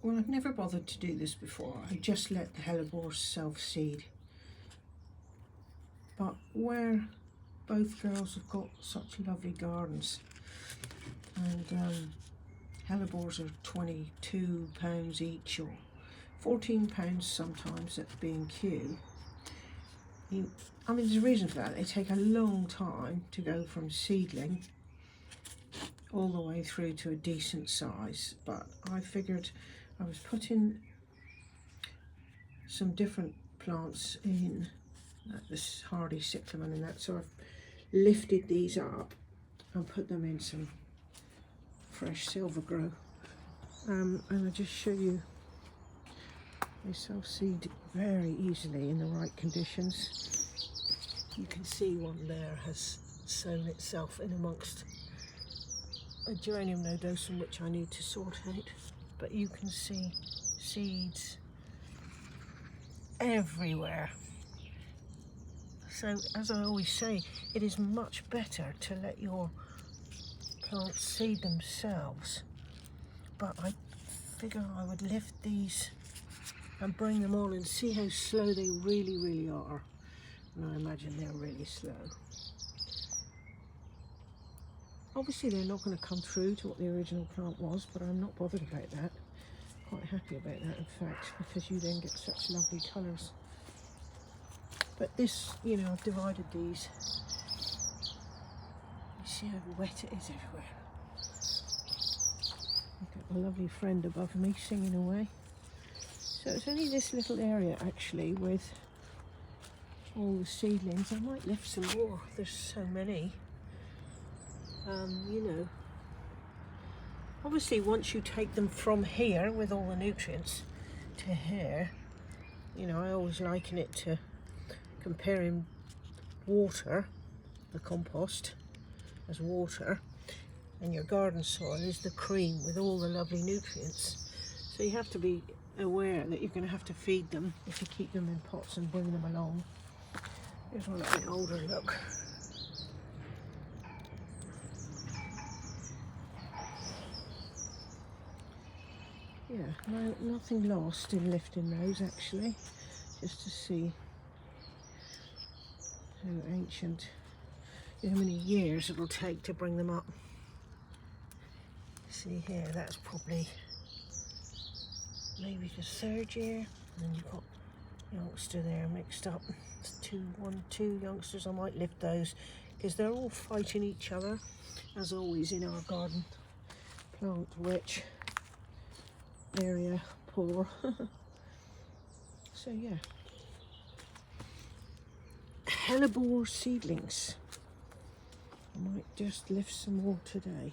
Well, I've never bothered to do this before. I just let the hellebore self-seed. But where both girls have got such lovely gardens, and hellebores are £22 each, or £14 sometimes at B&Q. I mean, there's a reason for that. They take a long time to go from seedling all the way through to a decent size, but I figured I was putting some different plants in, this hardy cyclamen and that, so I've lifted these up and put them in some fresh silver grow, and I'll just show you. They self-seed very easily in the right conditions. You can see one there has sown itself in amongst a geranium nodosum which I need to sort out, but you can see seeds everywhere. So, as I always say, it is much better to let your plants seed themselves, but I figure I would lift these and bring them on and see how slow they really are. And I imagine they're really slow. Obviously they're not going to come through to what the original plant was, but I'm not bothered about that. Quite happy about that, in fact, because you then get such lovely colours. But this, you know, I've divided these. You see how wet it is everywhere. I've got a lovely friend above me singing away. So it's only this little area actually with all the seedlings. I might lift some more, there's so many. You know, obviously once you take them from here with all the nutrients to here, you know, I always liken it to comparing water, the compost as water, and your garden soil is the cream with all the lovely nutrients. So you have to be aware that you're going to have to feed them if you keep them in pots and bring them along. Here's one at the older look. Yeah, no, nothing lost in lifting those actually, just to see how ancient, how many years it'll take to bring them up. See here, that's probably maybe the third year, and then you've got youngster there mixed up. It's two youngsters. I might lift those because they're all fighting each other, as always in our garden. Plant rich, area poor. So yeah, hellebore seedlings. I might just lift some more today.